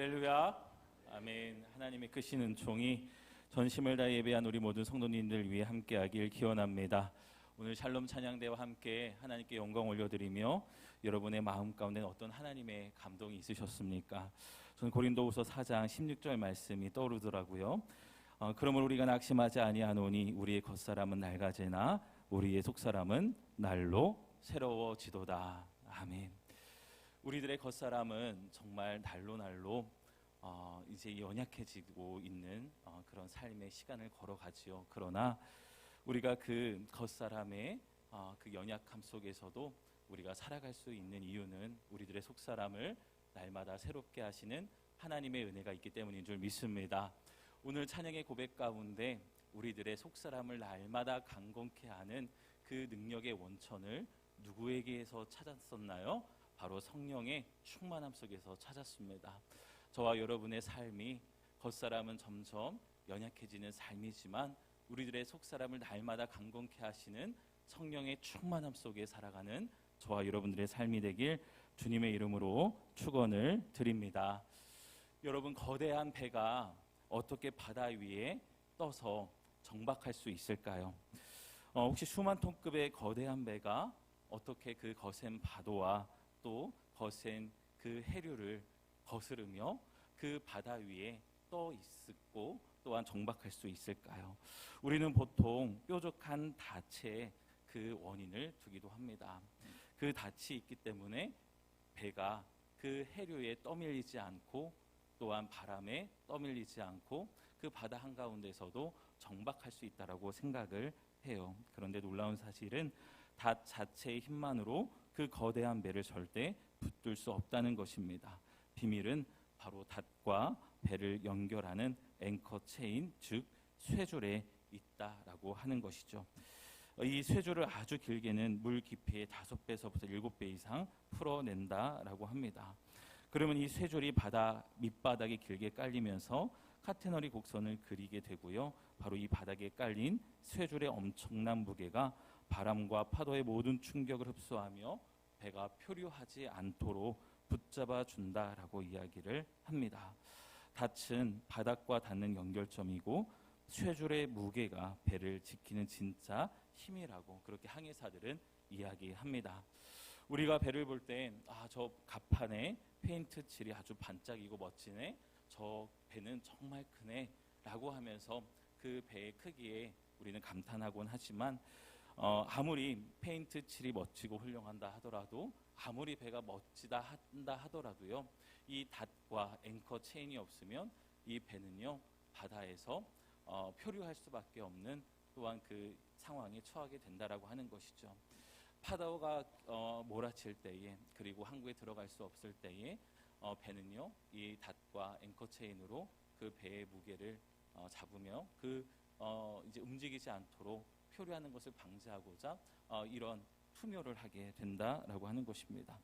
할렐루야. 아멘. 하나님의 크신 은총이 전심을 다해 예배한 우리 모든 성도님들 위해 함께하길 기원합니다. 오늘 샬롬 찬양대와 함께 하나님께 영광 올려드리며 여러분의 마음 가운데는 어떤 하나님의 감동이 있으셨습니까? 저는 고린도후서 4장 16절 말씀이 떠오르더라고요. 그러므로 우리가 낙심하지 아니하노니 우리의 겉사람은 낡아지나 우리의 속사람은 날로 새로워지도다. 아멘. 우리들의 겉사람은 정말 날로 이제 연약해지고 있는 그런 삶의 시간을 걸어가지요. 그러나 우리가 그 겉사람의 그 연약함 속에서도 우리가 살아갈 수 있는 이유는 우리들의 속사람을 날마다 새롭게 하시는 하나님의 은혜가 있기 때문인 줄 믿습니다. 오늘 찬양의 고백 가운데 우리들의 속사람을 날마다 강건케 하는 그 능력의 원천을 누구에게서 찾았었나요? 바로 성령의 충만함 속에서 찾았습니다. 저와 여러분의 삶이 겉사람은 점점 연약해지는 삶이지만 우리들의 속사람을 날마다 강건케 하시는 성령의 충만함 속에 살아가는 저와 여러분들의 삶이 되길 주님의 이름으로 축원을 드립니다. 여러분, 거대한 배가 어떻게 바다 위에 떠서 정박할 수 있을까요? 혹시 수만 톤급의 거대한 배가 어떻게 그 거센 파도와 또 거센 그 해류를 거스르며 그 바다 위에 떠 있고 또한 정박할 수 있을까요? 우리는 보통 뾰족한 닻에 그 원인을 두기도 합니다. 그 닻이 있기 때문에 배가 그 해류에 떠밀리지 않고 또한 바람에 떠밀리지 않고 그 바다 한가운데서도 정박할 수 있다라고 생각을 해요. 그런데 놀라운 사실은 닷 자체의 힘만으로 그 거대한 배를 절대 붙들 수 없다는 것입니다. 비밀은 바로 닷과 배를 연결하는 앵커 체인, 즉 쇠줄에 있다라고 하는 것이죠. 이 쇠줄을 아주 길게는 물 깊이의 5배에서부터 7배 이상 풀어낸다라고 합니다. 그러면 이 쇠줄이 바다 밑바닥에 길게 깔리면서 카테너리 곡선을 그리게 되고요. 바로 이 바닥에 깔린 쇠줄의 엄청난 무게가 바람과 파도의 모든 충격을 흡수하며 배가 표류하지 않도록 붙잡아 준다라고 이야기를 합니다. 닻은 바닥과 닿는 연결점이고 쇠줄의 무게가 배를 지키는 진짜 힘이라고 그렇게 항해사들은 이야기합니다. 우리가 배를 볼 때 저 갑판에 페인트 칠이 아주 반짝이고 멋지네, 저 배는 정말 크네 라고 하면서 그 배의 크기에 우리는 감탄하곤 하지만 아무리 페인트 칠이 멋지고 훌륭한다 하더라도, 아무리 배가 멋지다 한다 하더라도요, 이 닷과 앵커 체인이 없으면 이 배는요 바다에서 표류할 수밖에 없는 또한 그 상황에 처하게 된다라고 하는 것이죠. 파도가 몰아칠 때에, 그리고 항구에 들어갈 수 없을 때에 배는요 이 닷과 앵커 체인으로 그 배의 무게를 잡으며 이제 움직이지 않도록 표류하는 것을 방지하고자 이런 투묘를 하게 된다라고 하는 것입니다.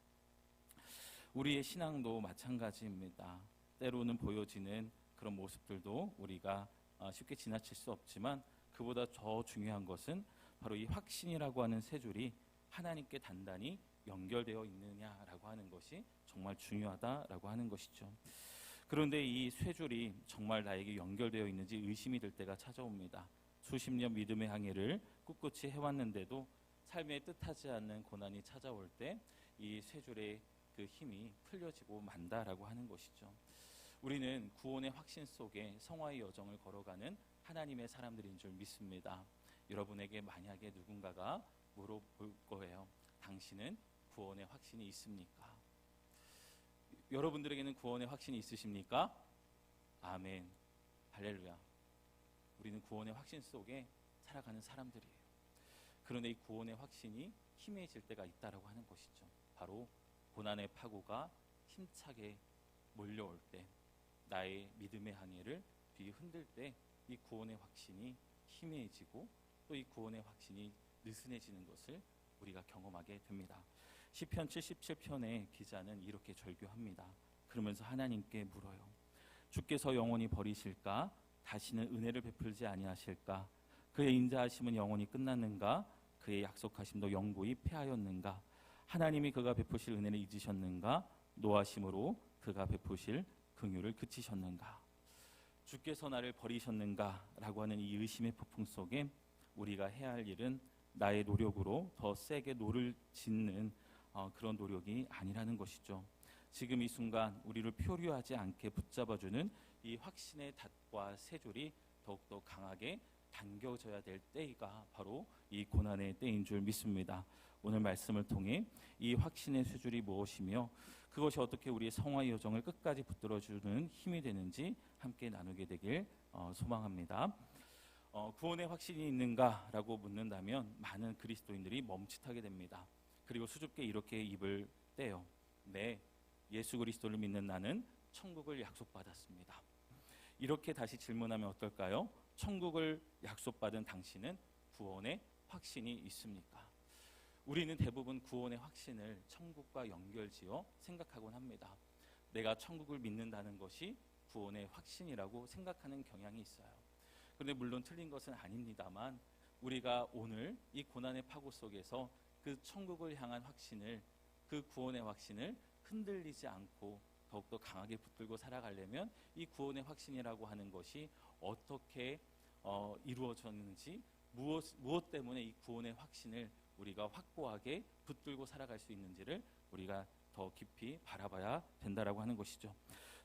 우리의 신앙도 마찬가지입니다. 때로는 보여지는 그런 모습들도 우리가 쉽게 지나칠 수 없지만 그보다 더 중요한 것은 바로 이 확신이라고 하는 세 줄이 하나님께 단단히 연결되어 있느냐라고 하는 것이 정말 중요하다라고 하는 것이죠. 그런데 이 쇠줄이 정말 나에게 연결되어 있는지 의심이 들 때가 찾아옵니다. 수십 년 믿음의 항해를 꿋꿋이 해왔는데도 삶에 뜻하지 않는 고난이 찾아올 때 이 쇠줄의 그 힘이 풀려지고 만다라고 하는 것이죠. 우리는 구원의 확신 속에 성화의 여정을 걸어가는 하나님의 사람들인 줄 믿습니다. 여러분에게 만약에 누군가가 물어볼 거예요. 당신은 구원의 확신이 있습니까? 여러분들에게는 구원의 확신이 있으십니까? 아멘. 할렐루야. 우리는 구원의 확신 속에 살아가는 사람들이에요. 그런데 이 구원의 확신이 희미해질 때가 있다라고 하는 것이죠. 바로 고난의 파고가 힘차게 몰려올 때, 나의 믿음의 항해를 뒤흔들 때 이 구원의 확신이 희미해지고 또 이 구원의 확신이 느슨해지는 것을 우리가 경험하게 됩니다. 시편 77편의 기자는 이렇게 절규합니다. 그러면서 하나님께 물어요. 주께서 영원히 버리실까? 다시는 은혜를 베풀지 아니하실까? 그의 인자하심은 영원히 끝났는가? 그의 약속하심도 영구히 패하였는가? 하나님이 그가 베푸실 은혜를 잊으셨는가? 노하심으로 그가 베푸실 긍휼을 그치셨는가? 주께서 나를 버리셨는가? 라고 하는 이 의심의 폭풍 속에 우리가 해야 할 일은 나의 노력으로 더 세게 노를 짓는 그런 노력이 아니라는 것이죠. 지금 이 순간 우리를 표류하지 않게 붙잡아주는 이 확신의 닷과 세 줄이 더욱더 강하게 당겨져야 될 때가 바로 이 고난의 때인 줄 믿습니다. 오늘 말씀을 통해 이 확신의 세 줄이 무엇이며 그것이 어떻게 우리의 성화의 여정을 끝까지 붙들어주는 힘이 되는지 함께 나누게 되길 소망합니다. 구원의 확신이 있는가라고 묻는다면 많은 그리스도인들이 멈칫하게 됩니다. 그리고 수줍게 이렇게 입을 떼요. 네, 예수 그리스도를 믿는 나는 천국을 약속받았습니다. 이렇게 다시 질문하면 어떨까요? 천국을 약속받은 당신은 구원의 확신이 있습니까? 우리는 대부분 구원의 확신을 천국과 연결지어 생각하곤 합니다. 내가 천국을 믿는다는 것이 구원의 확신이라고 생각하는 경향이 있어요. 그런데 물론 틀린 것은 아닙니다만 우리가 오늘 이 고난의 파고 속에서 그 천국을 향한 확신을, 그 구원의 확신을 흔들리지 않고 더욱더 강하게 붙들고 살아가려면 이 구원의 확신이라고 하는 것이 어떻게 이루어졌는지, 무엇 때문에 이 구원의 확신을 우리가 확고하게 붙들고 살아갈 수 있는지를 우리가 더 깊이 바라봐야 된다라고 하는 것이죠.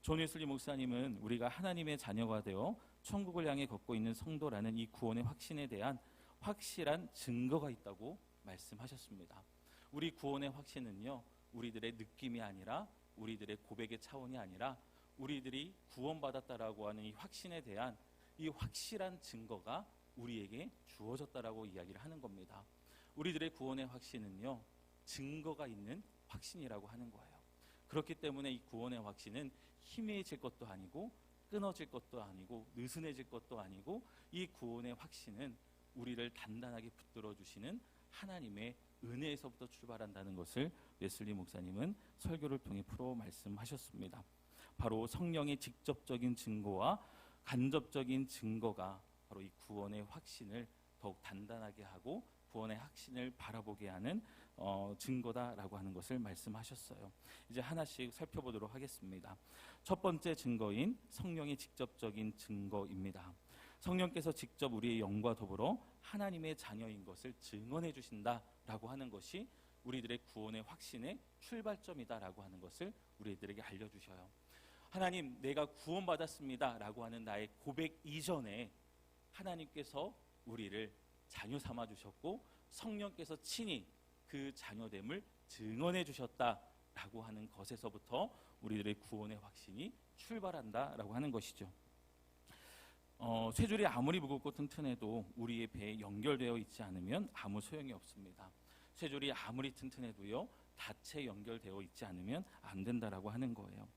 존 웨슬리 목사님은 우리가 하나님의 자녀가 되어 천국을 향해 걷고 있는 성도라는 이 구원의 확신에 대한 확실한 증거가 있다고 말씀하셨습니다. 우리 구원의 확신은요, 우리들의 느낌이 아니라, 우리들의 고백의 차원이 아니라 우리들이 구원받았다라고 하는 이 확신에 대한 이 확실한 증거가 우리에게 주어졌다라고 이야기를 하는 겁니다. 우리들의 구원의 확신은요, 증거가 있는 확신이라고 하는 거예요. 그렇기 때문에 이 구원의 확신은 희미해질 것도 아니고 끊어질 것도 아니고 느슨해질 것도 아니고, 이 구원의 확신은 우리를 단단하게 붙들어 주시는 하나님의 은혜에서부터 출발한다는 것을 웨슬리 목사님은 설교를 통해 풀어 말씀하셨습니다. 바로 성령의 직접적인 증거와 간접적인 증거가 바로 이 구원의 확신을 더욱 단단하게 하고 구원의 확신을 바라보게 하는 증거다라고 하는 것을 말씀하셨어요. 이제 하나씩 살펴보도록 하겠습니다. 첫 번째 증거인 성령의 직접적인 증거입니다. 성령께서 직접 우리의 영과 더불어 하나님의 자녀인 것을 증언해 주신다라고 하는 것이 우리들의 구원의 확신의 출발점이다라고 하는 것을 우리들에게 알려주셔요. 하나님, 내가 구원받았습니다라고 하는 나의 고백 이전에 하나님께서 우리를 자녀 삼아 주셨고 성령께서 친히 그 자녀됨을 증언해 주셨다라고 하는 것에서부터 우리들의 구원의 확신이 출발한다라고 하는 것이죠. 쇠줄이 아무리 무겁고 튼튼해도 우리의 배에 연결되어 있지 않으면 아무 소용이 없습니다. 쇠줄이 아무리 튼튼해도요, 닻에 연결되어 있지 않으면 안 된다라고 하는 거예요.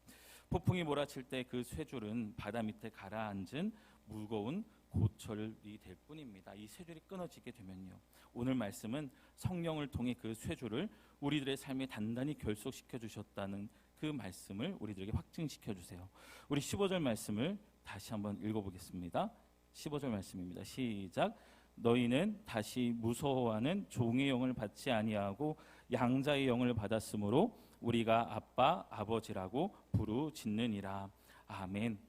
폭풍이 몰아칠 때 그 쇠줄은 바다 밑에 가라앉은 무거운 고철이 될 뿐입니다. 이 쇠줄이 끊어지게 되면요, 오늘 말씀은 성령을 통해 그 쇠줄을 우리들의 삶에 단단히 결속시켜 주셨다는 그 말씀을 우리들에게 확증시켜 주세요. 우리 15절 말씀을 다시 한번 읽어보겠습니다. 15절 말씀입니다. 시작. 너희는 다시 무서워하는 종의 영을 받지 아니하고 양자의 영을 받았으므로 우리가 아빠 아버지라고 부르짖느니라. 아멘.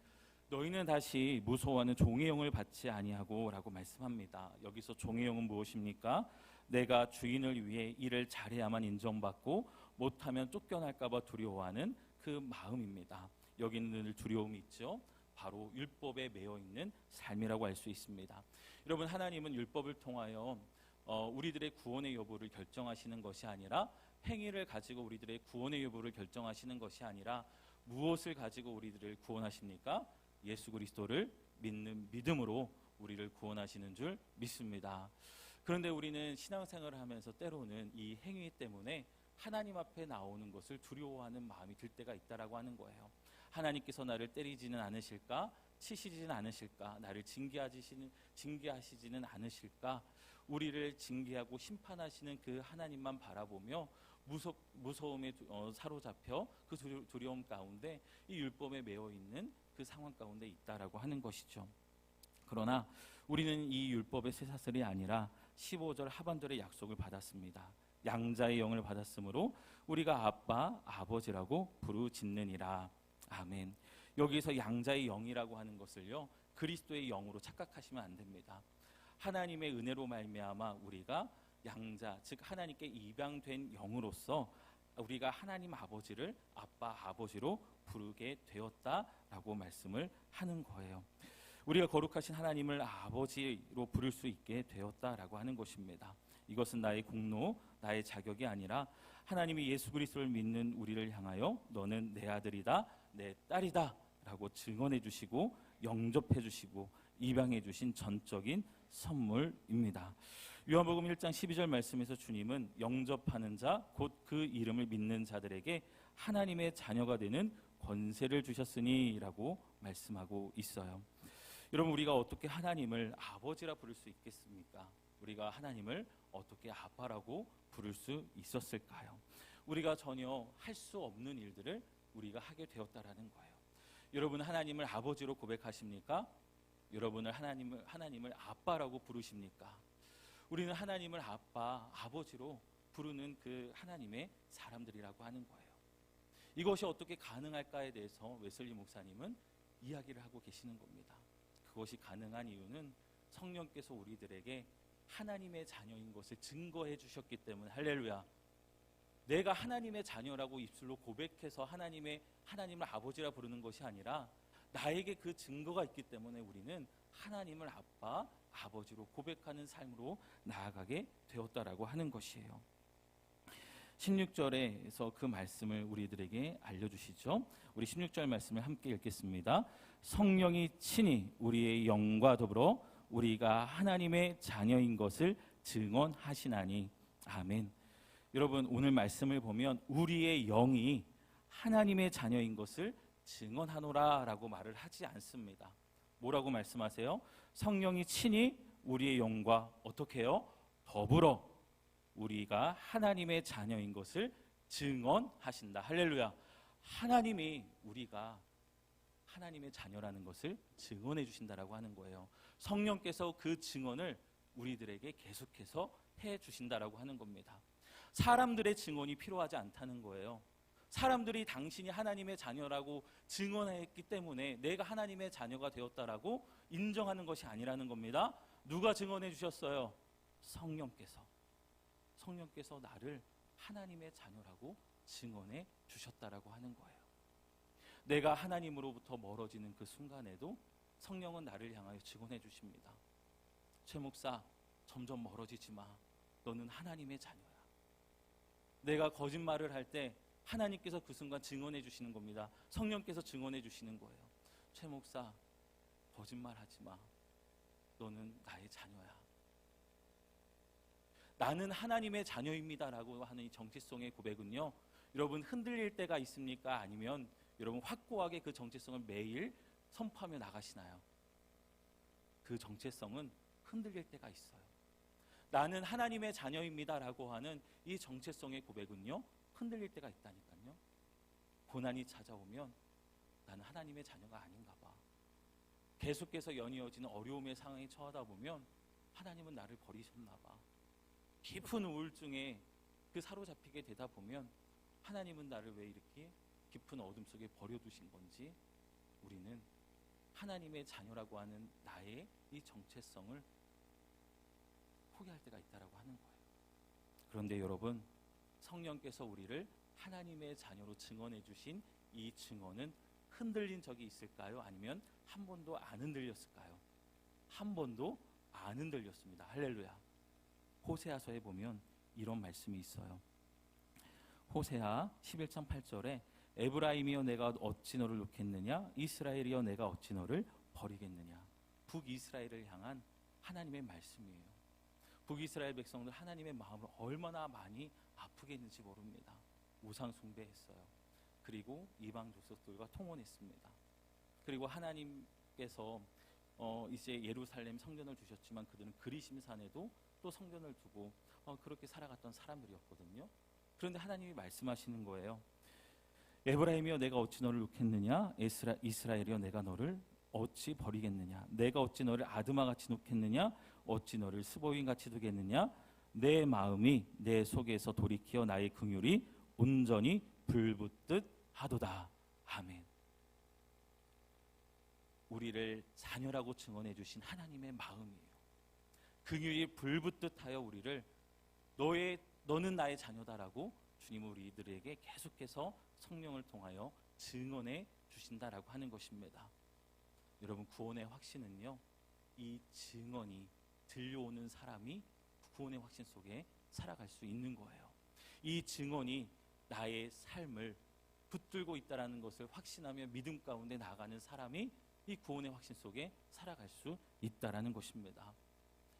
너희는 다시 무서워하는 종의 영을 받지 아니하고 라고 말씀합니다. 여기서 종의 영은 무엇입니까? 내가 주인을 위해 일을 잘해야만 인정받고 못하면 쫓겨날까 봐 두려워하는 그 마음입니다. 여기는 늘 두려움이 있죠. 바로 율법에 매여 있는 삶이라고 할 수 있습니다. 여러분, 하나님은 율법을 통하여 우리들의 구원의 여부를 결정하시는 것이 아니라, 행위를 가지고 우리들의 구원의 여부를 결정하시는 것이 아니라 무엇을 가지고 우리들을 구원하십니까? 예수 그리스도를 믿는 믿음으로 우리를 구원하시는 줄 믿습니다. 그런데 우리는 신앙생활을 하면서 때로는 이 행위 때문에 하나님 앞에 나오는 것을 두려워하는 마음이 들 때가 있다라고 하는 거예요. 하나님께서 나를 때리지는 않으실까? 치시지는 않으실까? 나를 징계하시지는 않으실까? 우리를 징계하고 심판하시는 그 하나님만 바라보며 무서움에 사로잡혀 그 두려움 가운데 이 율법에 매여 있는 그 상황 가운데 있다라고 하는 것이죠. 그러나 우리는 이 율법의 쇠사슬이 아니라 15절 하반절의 약속을 받았습니다. 양자의 영을 받았으므로 우리가 아빠 아버지라고 부르짖느니라. 아멘. 여기서 양자의 영이라고 하는 것을요, 그리스도의 영으로 착각하시면 안 됩니다. 하나님의 은혜로 말미암아 우리가 양자, 즉 하나님께 입양된 영으로서 우리가 하나님 아버지를 아빠, 아버지로 부르게 되었다라고 말씀을 하는 거예요. 우리가 거룩하신 하나님을 아버지로 부를 수 있게 되었다라고 하는 것입니다. 이것은 나의 공로, 나의 자격이 아니라 하나님이 예수 그리스도를 믿는 우리를 향하여 너는 내 아들이다, 내 딸이다 라고 증언해 주시고 영접해 주시고 입양해 주신 전적인 선물입니다. 요한복음 1장 12절 말씀에서 주님은 영접하는 자, 곧 그 이름을 믿는 자들에게 하나님의 자녀가 되는 권세를 주셨으니 라고 말씀하고 있어요. 여러분, 우리가 어떻게 하나님을 아버지라 부를 수 있겠습니까? 우리가 하나님을 어떻게 아빠라고 부를 수 있었을까요? 우리가 전혀 할 수 없는 일들을 우리가 하게 되었다라는 거예요. 여러분, 하나님을 아버지로 고백하십니까? 여러분을 하나님을 아빠라고 부르십니까? 우리는 하나님을 아빠, 아버지로 부르는 그 하나님의 사람들이라고 하는 거예요. 이것이 어떻게 가능할까에 대해서 웨슬리 목사님은 이야기를 하고 계시는 겁니다. 그것이 가능한 이유는 성령께서 우리들에게 하나님의 자녀인 것을 증거해 주셨기 때문에, 할렐루야. 내가 하나님의 자녀라고 입술로 고백해서 하나님을 아버지라 부르는 것이 아니라 나에게 그 증거가 있기 때문에 우리는 하나님을 아빠, 아버지로 고백하는 삶으로 나아가게 되었다라고 하는 것이에요. 16절에서 그 말씀을 우리들에게 알려주시죠. 우리 16절 말씀을 함께 읽겠습니다. 성령이 친히 우리의 영과 더불어 우리가 하나님의 자녀인 것을 증언하시나니. 아멘. 여러분, 오늘 말씀을 보면 우리의 영이 하나님의 자녀인 것을 증언하노라 라고 말을 하지 않습니다. 뭐라고 말씀하세요? 성령이 친히 우리의 영과 어떻게 해요? 더불어 우리가 하나님의 자녀인 것을 증언하신다. 할렐루야. 하나님이 우리가 하나님의 자녀라는 것을 증언해 주신다라고 하는 거예요. 성령께서 그 증언을 우리들에게 계속해서 해 주신다라고 하는 겁니다. 사람들의 증언이 필요하지 않다는 거예요. 사람들이 당신이 하나님의 자녀라고 증언했기 때문에 내가 하나님의 자녀가 되었다라고 인정하는 것이 아니라는 겁니다. 누가 증언해 주셨어요? 성령께서 나를 하나님의 자녀라고 증언해 주셨다라고 하는 거예요. 내가 하나님으로부터 멀어지는 그 순간에도 성령은 나를 향하여 증언해 주십니다. 최 목사, 점점 멀어지지 마. 너는 하나님의 자녀야. 내가 거짓말을 할 때 하나님께서 그 순간 증언해 주시는 겁니다. 성령께서 증언해 주시는 거예요. 최 목사, 거짓말하지 마. 너는 나의 자녀야. 나는 하나님의 자녀입니다라고 하는 이 정체성의 고백은요, 여러분 흔들릴 때가 있습니까? 아니면 여러분 확고하게 그 정체성을 매일 선포하며 나가시나요? 그 정체성은 흔들릴 때가 있어요. 나는 하나님의 자녀입니다라고 하는 이 정체성의 고백은요, 흔들릴 때가 있다니까요. 고난이 찾아오면 나는 하나님의 자녀가 아닌가 봐. 계속해서 연이어지는 어려움의 상황에 처하다 보면 하나님은 나를 버리셨나 봐. 깊은 우울증에 그 사로잡히게 되다 보면 하나님은 나를 왜 이렇게 깊은 어둠 속에 버려두신 건지, 우리는 하나님의 자녀라고 하는 나의 이 정체성을 포기할 때가 있다라고 하는 거예요. 그런데 여러분, 성령께서 우리를 하나님의 자녀로 증언해 주신 이 증언은 흔들린 적이 있을까요? 아니면 한 번도 안 흔들렸을까요? 한 번도 안 흔들렸습니다. 할렐루야. 호세아서에 보면 이런 말씀이 있어요. 호세아 11장 8절에 에브라임이여 내가 어찌 너를 놓겠느냐, 이스라엘이여 내가 어찌 너를 버리겠느냐. 북이스라엘을 향한 하나님의 말씀이에요. 북이스라엘 백성들 하나님의 마음을 얼마나 많이 아프게 했는지 모릅니다. 우상 숭배했어요. 그리고 이방 족속들과 통혼했습니다. 그리고 하나님께서 이제 예루살렘 성전을 주셨지만 그들은 그리심산에도 또 성전을 두고 그렇게 살아갔던 사람들이었거든요. 그런데 하나님이 말씀하시는 거예요. 에브라임이여 내가 어찌 너를 놓겠느냐, 이스라엘이여 내가 너를 어찌 버리겠느냐. 내가 어찌 너를 아드마같이 놓겠느냐, 어찌 너를 스보인같이 두겠느냐. 내 마음이 내 속에서 돌이키어 나의 긍휼이 온전히 불붙듯 하도다. 아멘. 우리를 자녀라고 증언해 주신 하나님의 마음이에요. 긍휼이 불붙듯 하여 우리를 너는 나의 자녀다라고 주님은 우리들에게 계속해서 성령을 통하여 증언해 주신다라고 하는 것입니다. 여러분, 구원의 확신은요, 이 증언이 들려오는 사람이 구원의 확신 속에 살아갈 수 있는 거예요. 이 증언이 나의 삶을 붙들고 있다는 것을 확신하며 믿음 가운데 나아가는 사람이 이 구원의 확신 속에 살아갈 수 있다는 것입니다.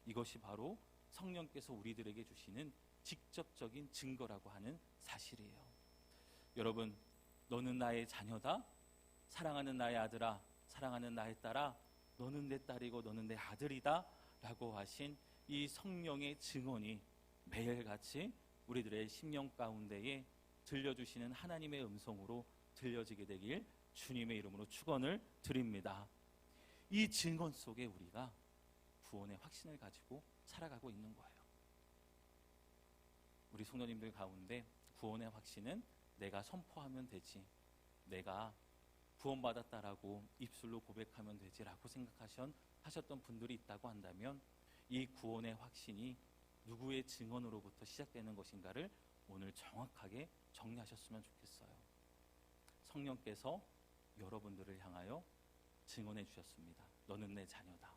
이것이 바로 성령께서 우리들에게 주시는 직접적인 증거라고 하는 사실이에요. 여러분, 너는 나의 자녀다, 사랑하는 나의 아들아, 사랑하는 나의 딸아, 너는 내 딸이고 너는 내 아들이다 라고 하신 이 성령의 증언이 매일같이 우리들의 심령 가운데에 들려주시는 하나님의 음성으로 들려지게 되길 주님의 이름으로 축원을 드립니다. 이 증언 속에 우리가 구원의 확신을 가지고 살아가고 있는 거예요. 우리 성도님들 가운데 구원의 확신은 내가 선포하면 되지, 내가 구원받았다라고 입술로 고백하면 되지라고 생각하셨던 분들이 있다고 한다면, 이 구원의 확신이 누구의 증언으로부터 시작되는 것인가를 오늘 정확하게 정리하셨으면 좋겠어요. 성령께서 여러분들을 향하여 증언해 주셨습니다. 너는 내 자녀다.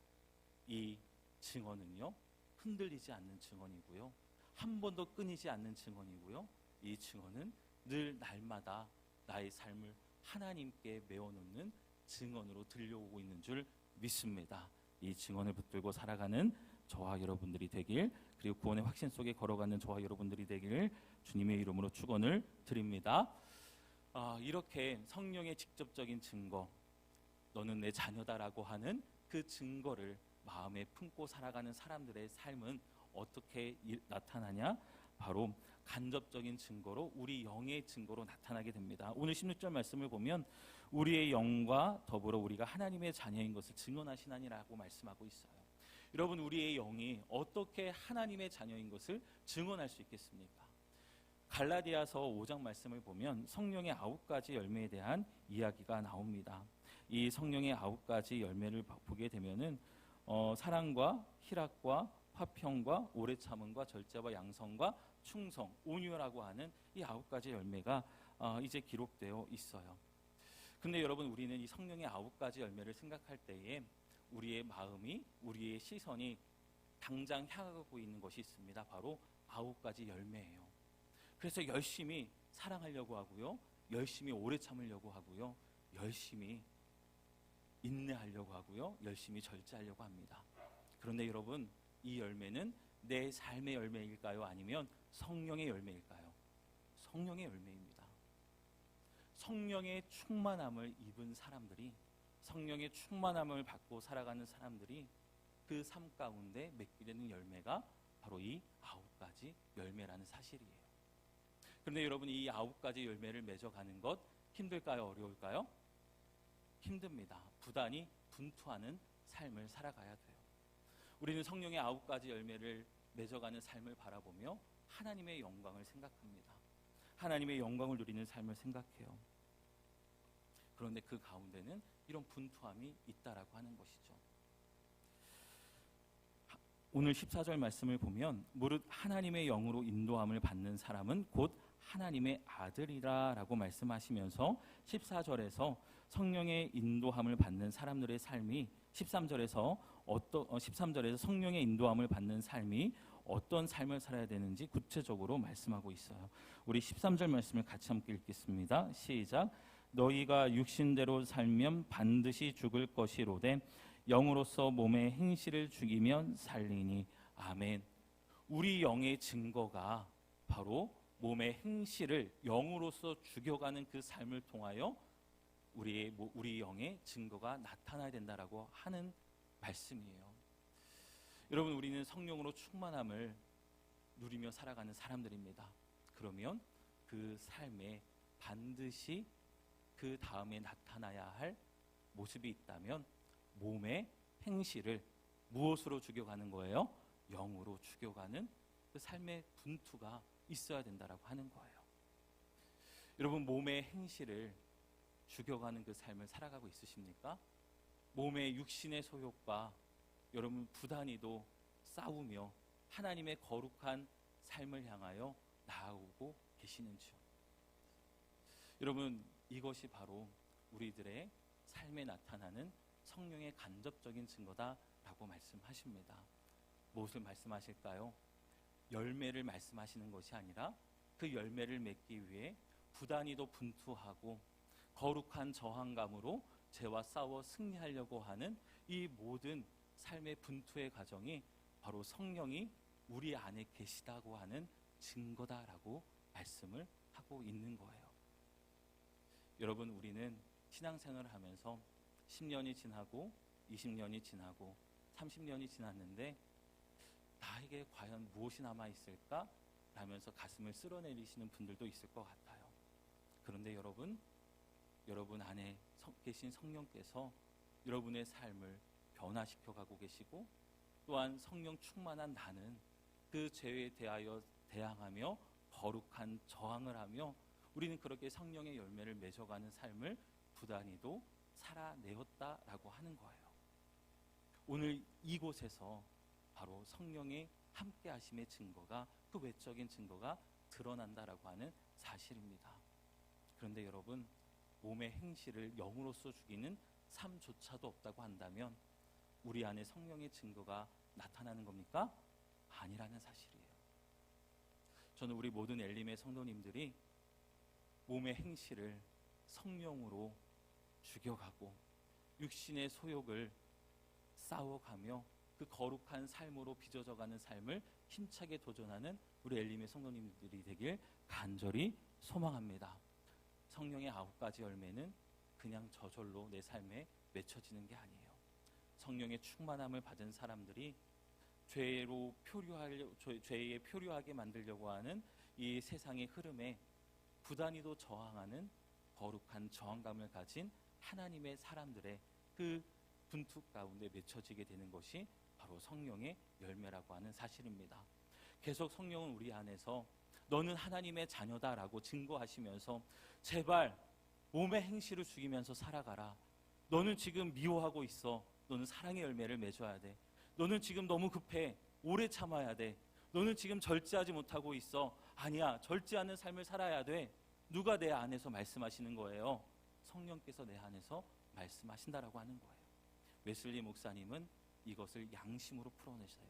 이 증언은요, 흔들리지 않는 증언이고요, 한 번도 끊이지 않는 증언이고요, 이 증언은 늘 날마다 나의 삶을 하나님께 메워놓는 증언으로 들려오고 있는 줄 믿습니다. 이 증언을 붙들고 살아가는 저와 여러분들이 되길, 그리고 구원의 확신 속에 걸어가는 저와 여러분들이 되길 주님의 이름으로 축원을 드립니다. 이렇게 성령의 직접적인 증거, 너는 내 자녀다라고 하는 그 증거를 마음에 품고 살아가는 사람들의 삶은 어떻게 나타나냐? 바로 간접적인 증거로, 우리 영의 증거로 나타나게 됩니다. 오늘 16절 말씀을 보면 우리의 영과 더불어 우리가 하나님의 자녀인 것을 증언하시나니라고 말씀하고 있어요. 여러분, 우리의 영이 어떻게 하나님의 자녀인 것을 증언할 수 있겠습니까? 갈라디아서 5장 말씀을 보면 성령의 9가지 열매에 대한 이야기가 나옵니다. 이 성령의 9가지 열매를 보게 되면은 사랑과 희락과 화평과 오래 참음과 절제와 양성과 충성, 온유라고 하는 이 9가지 열매가 이제 기록되어 있어요. 근데 여러분, 우리는 이 성령의 9가지 열매를 생각할 때에 우리의 마음이, 우리의 시선이 당장 향하고 있는 것이 있습니다. 바로 9가지 열매예요. 그래서 열심히 사랑하려고 하고요, 열심히 오래 참으려고 하고요, 열심히 인내하려고 하고요, 열심히 절제하려고 합니다. 그런데 여러분, 이 열매는 내 삶의 열매일까요? 아니면 성령의 열매일까요? 성령의 열매입니다. 성령의 충만함을 입은 사람들이, 성령의 충만함을 받고 살아가는 사람들이 그 삶 가운데 맺게 되는 열매가 바로 이 9가지 열매라는 사실이에요. 그런데 여러분, 이 9가지 열매를 맺어가는 것 힘들까요? 어려울까요? 힘듭니다. 부단히 분투하는 삶을 살아가야 돼요. 우리는 성령의 9가지 열매를 맺어가는 삶을 바라보며 하나님의 영광을 생각합니다. 하나님의 영광을 누리는 삶을 생각해요. 그런데 그 가운데는 이런 분투함이 있다라고 하는 것이죠. 오늘 14절 말씀을 보면 무릇 하나님의 영으로 인도함을 받는 사람은 곧 하나님의 아들이라 라고 말씀하시면서 14절에서 성령의 인도함을 받는 사람들의 삶이 13절에서 성령의 인도함을 받는 삶이 어떤 삶을 살아야 되는지 구체적으로 말씀하고 있어요. 우리 13절 말씀을 같이 함께 읽겠습니다. 시작. 너희가 육신대로 살면 반드시 죽을 것이로되 영으로서 몸의 행실을 죽이면 살리니. 아멘. 우리 영의 증거가 바로 몸의 행실을 영으로서 죽여가는 그 삶을 통하여 우리 영의 증거가 나타나야 된다라고 하는 말씀이에요. 여러분, 우리는 성령으로 충만함을 누리며 살아가는 사람들입니다. 그러면 그 삶에 반드시 그 다음에 나타나야 할 모습이 있다면 몸의 행실을 무엇으로 죽여가는 거예요? 영으로 죽여가는 그 삶의 분투가 있어야 된다라고 하는 거예요. 여러분, 몸의 행실을 죽여가는 그 삶을 살아가고 있으십니까? 몸의 육신의 소욕과 여러분 부단히도 싸우며 하나님의 거룩한 삶을 향하여 나아오고 계시는지요? 여러분, 이것이 바로 우리들의 삶에 나타나는 성령의 간접적인 증거다라고 말씀하십니다. 무엇을 말씀하실까요? 열매를 말씀하시는 것이 아니라 그 열매를 맺기 위해 부단히도 분투하고 거룩한 저항감으로 죄와 싸워 승리하려고 하는 이 모든 삶의 분투의 과정이 바로 성령이 우리 안에 계시다고 하는 증거다라고 말씀을 하고 있는 거예요. 여러분, 우리는 신앙생활을 하면서 10년이 지나고 20년이 지나고 30년이 지났는데 나에게 과연 무엇이 남아있을까? 라면서 가슴을 쓸어내리시는 분들도 있을 것 같아요. 그런데 여러분 안에 계신 성령께서 여러분의 삶을 변화시켜가고 계시고, 또한 성령 충만한 나는 그 죄에 대하여 대항하며 거룩한 저항을 하며 우리는 그렇게 성령의 열매를 맺어가는 삶을 부단히도 살아내었다라고 하는 거예요. 오늘 이곳에서 바로 성령의 함께 하심의 증거가, 그 외적인 증거가 드러난다라고 하는 사실입니다. 그런데 여러분, 몸의 행실을 영으로서 죽이는 삶조차도 없다고 한다면 우리 안에 성령의 증거가 나타나는 겁니까? 아니라는 사실이에요. 저는 우리 모든 엘림의 성도님들이 몸의 행실을 성령으로 죽여가고 육신의 소욕을 싸워가며 그 거룩한 삶으로 빚어져가는 삶을 힘차게 도전하는 우리 엘림의 성도님들이 되길 간절히 소망합니다. 성령의 9가지 열매는 그냥 저절로 내 삶에 맺혀지는 게 아니에요. 성령의 충만함을 받은 사람들이 죄에 표류하게 만들려고 하는 이 세상의 흐름에 부단히도 저항하는 거룩한 저항감을 가진 하나님의 사람들의 그 분투 가운데 맺혀지게 되는 것이 바로 성령의 열매라고 하는 사실입니다. 계속 성령은 우리 안에서 너는 하나님의 자녀다라고 증거하시면서 제발 몸의 행실을 죽이면서 살아가라. 너는 지금 미워하고 있어. 너는 사랑의 열매를 맺어야 돼. 너는 지금 너무 급해. 오래 참아야 돼. 너는 지금 절제하지 못하고 있어. 아니야, 절제하는 삶을 살아야 돼. 누가 내 안에서 말씀하시는 거예요? 성령께서 내 안에서 말씀하신다라고 하는 거예요. 웨슬리 목사님은 이것을 양심으로 풀어내셔요.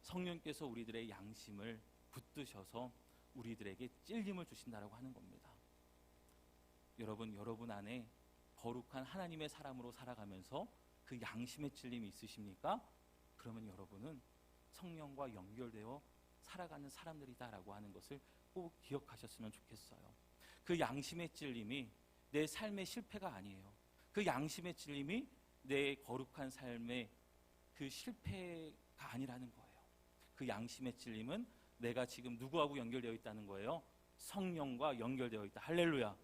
성령께서 우리들의 양심을 붙드셔서 우리들에게 찔림을 주신다라고 하는 겁니다. 여러분 안에 거룩한 하나님의 사람으로 살아가면서 그 양심의 찔림이 있으십니까? 그러면 여러분은 성령과 연결되어 살아가는 사람들이다라고 하는 것을 꼭 기억하셨으면 좋겠어요. 그 양심의 찔림이 내 삶의 실패가 아니에요. 그 양심의 찔림이 내 거룩한 삶의 그 실패가 아니라는 거예요. 그 양심의 찔림은 내가 지금 누구하고 연결되어 있다는 거예요? 성령과 연결되어 있다. 할렐루야.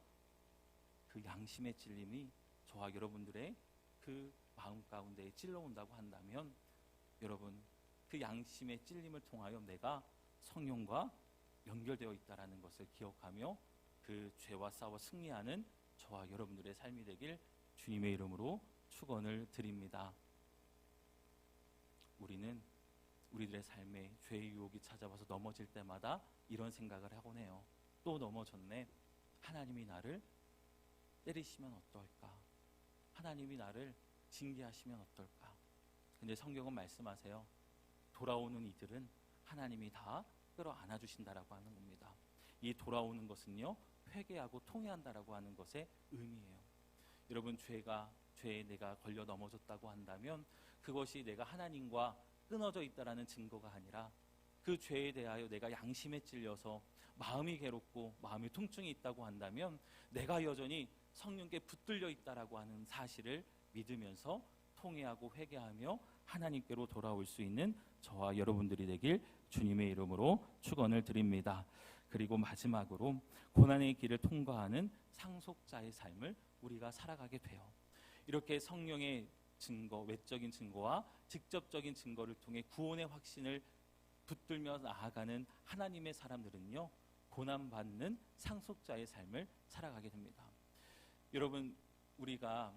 그 양심의 찔림이 저와 여러분들의 그 마음 가운데에 찔러온다고 한다면 여러분, 그 양심의 찔림을 통하여 내가 성령과 연결되어 있다는 것을 기억하며 그 죄와 싸워 승리하는 저와 여러분들의 삶이 되길 주님의 이름으로 축원을 드립니다. 우리는 우리들의 삶에 죄의 유혹이 찾아와서 넘어질 때마다 이런 생각을 하곤 해요. 또 넘어졌네. 하나님이 나를 때리시면 어떨까? 하나님이 나를 징계하시면 어떨까? 근데 성경은 말씀하세요. 돌아오는 이들은 하나님이 다 끌어안아 주신다라고 하는 겁니다. 이 돌아오는 것은요, 회개하고 통회한다라고 하는 것의 의미예요. 여러분, 죄에 내가 걸려 넘어졌다고 한다면 그것이 내가 하나님과 끊어져 있다라는 증거가 아니라 그 죄에 대하여 내가 양심에 찔려서 마음이 괴롭고 마음의 통증이 있다고 한다면 내가 여전히 성령께 붙들려 있다라고 하는 사실을 믿으면서 통회하고 회개하며 하나님께로 돌아올 수 있는 저와 여러분들이 되길 주님의 이름으로 축원을 드립니다. 그리고 마지막으로 고난의 길을 통과하는 상속자의 삶을 우리가 살아가게 돼요. 이렇게 성령의 증거, 외적인 증거와 직접적인 증거를 통해 구원의 확신을 붙들며 나아가는 하나님의 사람들은요, 고난받는 상속자의 삶을 살아가게 됩니다. 여러분, 우리가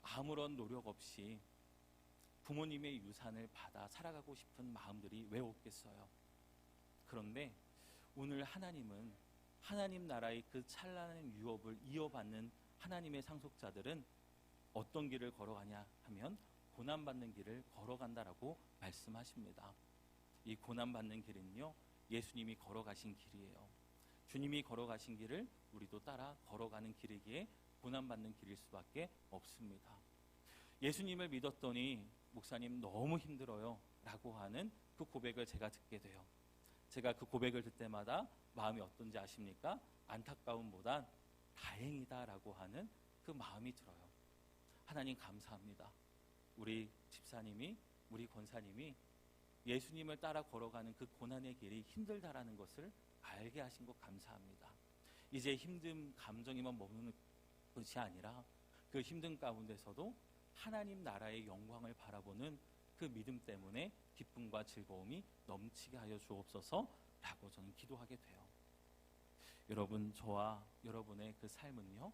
아무런 노력 없이 부모님의 유산을 받아 살아가고 싶은 마음들이 왜 없겠어요? 그런데 오늘 하나님은 하나님 나라의 그 찬란한 유업을 이어받는 하나님의 상속자들은 어떤 길을 걸어가냐 하면 고난받는 길을 걸어간다라고 말씀하십니다. 이 고난받는 길은요, 예수님이 걸어가신 길이에요. 주님이 걸어가신 길을 우리도 따라 걸어가는 길이기에 고난받는 길일 수밖에 없습니다. 예수님을 믿었더니 목사님 너무 힘들어요 라고 하는 그 고백을 제가 듣게 돼요. 제가 그 고백을 듣을 때마다 마음이 어떤지 아십니까? 안타까움보단 다행이다 라고 하는 그 마음이 들어요. 하나님 감사합니다. 우리 집사님이, 우리 권사님이 예수님을 따라 걸어가는 그 고난의 길이 힘들다라는 것을 알게 하신 것 감사합니다. 이제 힘든 감정에만 머무는 것이 아니라 그 힘든 가운데서도 하나님 나라의 영광을 바라보는 그 믿음 때문에 기쁨과 즐거움이 넘치게 하여 주옵소서라고 저는 기도하게 돼요. 여러분, 저와 여러분의 그 삶은요,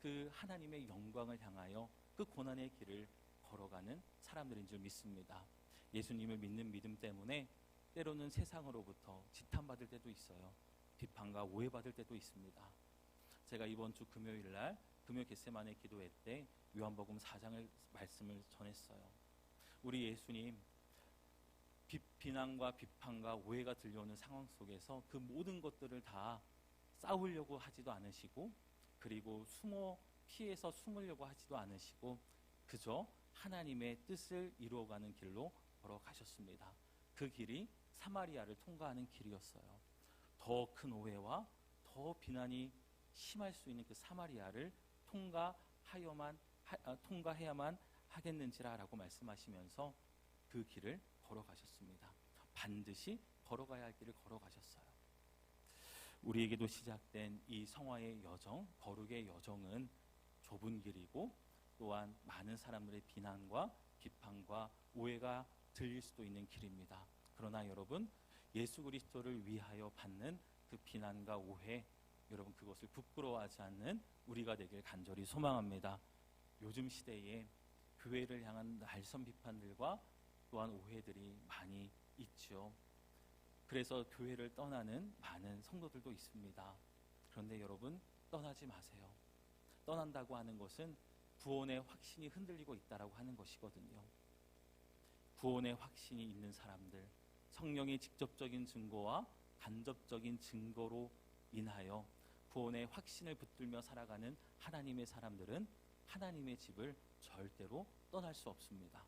그 하나님의 영광을 향하여 그 고난의 길을 걸어가는 사람들인 줄 믿습니다. 예수님을 믿는 믿음 때문에 때로는 세상으로부터 지탄받을 때도 있어요. 비판과 오해받을 때도 있습니다. 제가 이번 주 금요일 날 금요 겟세마네 기도회 때 요한복음 4장을 말씀을 전했어요. 우리 예수님 비난과 비판과 오해가 들려오는 상황 속에서 그 모든 것들을 다 싸우려고 하지도 않으시고, 그리고 피해서 숨으려고 하지도 않으시고, 그저 하나님의 뜻을 이루어가는 길로 걸어가셨습니다. 그 길이 사마리아를 통과하는 길이었어요. 더 큰 오해와 더 비난이 심할 수 있는 그 사마리아를 통과해야만 하겠는지라라고 말씀하시면서 그 길을 걸어가셨습니다. 반드시 걸어가야 할 길을 걸어가셨어요. 우리에게도 시작된 이 성화의 여정, 거룩의 여정은 좁은 길이고, 또한 많은 사람들의 비난과 비판과 오해가 들릴 수도 있는 길입니다. 그러나 여러분, 예수 그리스도를 위하여 받는 그 비난과 오해, 여러분 그것을 부끄러워하지 않는 우리가 되길 간절히 소망합니다. 요즘 시대에 교회를 향한 날선 비판들과 또한 오해들이 많이 있죠. 그래서 교회를 떠나는 많은 성도들도 있습니다. 그런데 여러분, 떠나지 마세요. 떠난다고 하는 것은 구원의 확신이 흔들리고 있다라고 하는 것이거든요. 구원의 확신이 있는 사람들, 성령의 직접적인 증거와 간접적인 증거로 인하여 구원의 확신을 붙들며 살아가는 하나님의 사람들은 하나님의 집을 절대로 떠날 수 없습니다.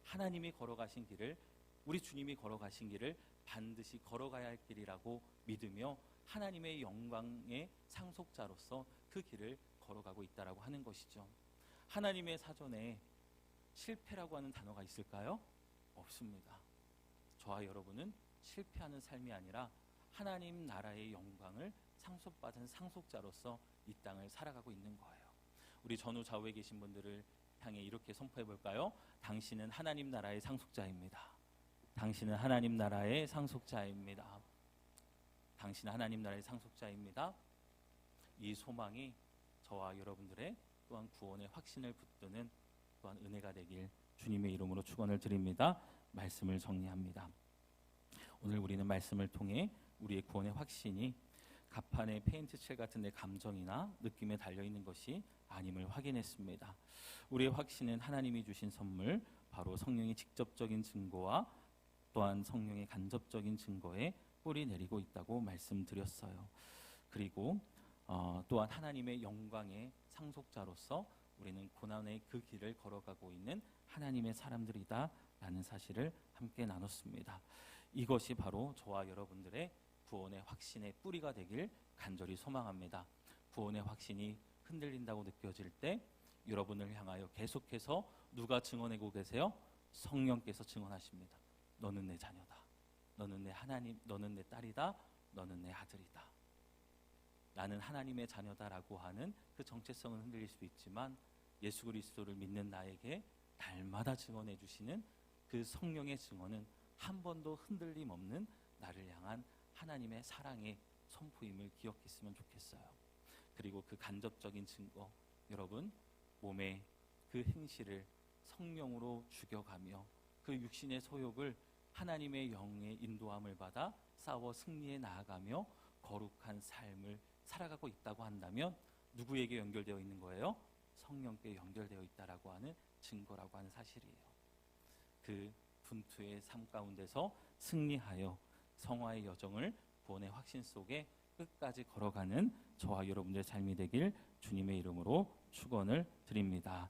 하나님이 걸어가신 길을, 우리 주님이 걸어가신 길을 반드시 걸어가야 할 길이라고 믿으며 하나님의 영광의 상속자로서 그 길을 걸어가고 있다라고 하는 것이죠. 하나님의 사전에 실패라고 하는 단어가 있을까요? 없습니다. 저와 여러분은 실패하는 삶이 아니라 하나님 나라의 영광을 상속받은 상속자로서 이 땅을 살아가고 있는 거예요. 우리 전후 좌우에 계신 분들을 향해 이렇게 선포해 볼까요? 당신은 하나님 나라의 상속자입니다. 당신은 하나님 나라의 상속자입니다. 당신은 하나님 나라의 상속자입니다. 이 소망이 저와 여러분들의 또한 구원의 확신을 붙드는 또한 은혜가 되길 주님의 이름으로 축원을 드립니다. 말씀을 정리합니다. 오늘 우리는 말씀을 통해 우리의 구원의 확신이 갑판의 페인트 칠 같은 내 감정이나 느낌에 달려있는 것이 아님을 확인했습니다. 우리의 확신은 하나님이 주신 선물, 바로 성령의 직접적인 증거와 또한 성령의 간접적인 증거에 뿌리 내리고 있다고 말씀드렸어요. 그리고 또한 하나님의 영광의 상속자로서 우리는 고난의 그 길을 걸어가고 있는 하나님의 사람들이다 라는 사실을 함께 나눴습니다. 이것이 바로 저와 여러분들의 구원의 확신의 뿌리가 되길 간절히 소망합니다. 구원의 확신이 흔들린다고 느껴질 때 여러분을 향하여 계속해서 누가 증언하고 계세요? 성령께서 증언하십니다. 너는 내 자녀다. 너는 내 하나님, 너는 내 딸이다. 너는 내 아들이다. 나는 하나님의 자녀다라고 하는 그 정체성은 흔들릴 수 있지만 예수 그리스도를 믿는 나에게 날마다 증언해 주시는 그 성령의 증언은 한 번도 흔들림 없는 나를 향한 하나님의 사랑의 선포임을 기억했으면 좋겠어요. 그리고 그 간접적인 증거, 여러분 몸에 그 행실을 성령으로 죽여가며 그 육신의 소욕을 하나님의 영의 인도함을 받아 싸워 승리해 나아가며 거룩한 삶을 살아가고 있다고 한다면 누구에게 연결되어 있는 거예요? 성령께 연결되어 있다라고 하는 증거라고 하는 사실이에요. 그 분투의 삶 가운데서 승리하여 성화의 여정을 구원의 확신 속에 끝까지 걸어가는 저와 여러분들의 삶이 되길 주님의 이름으로 축원을 드립니다.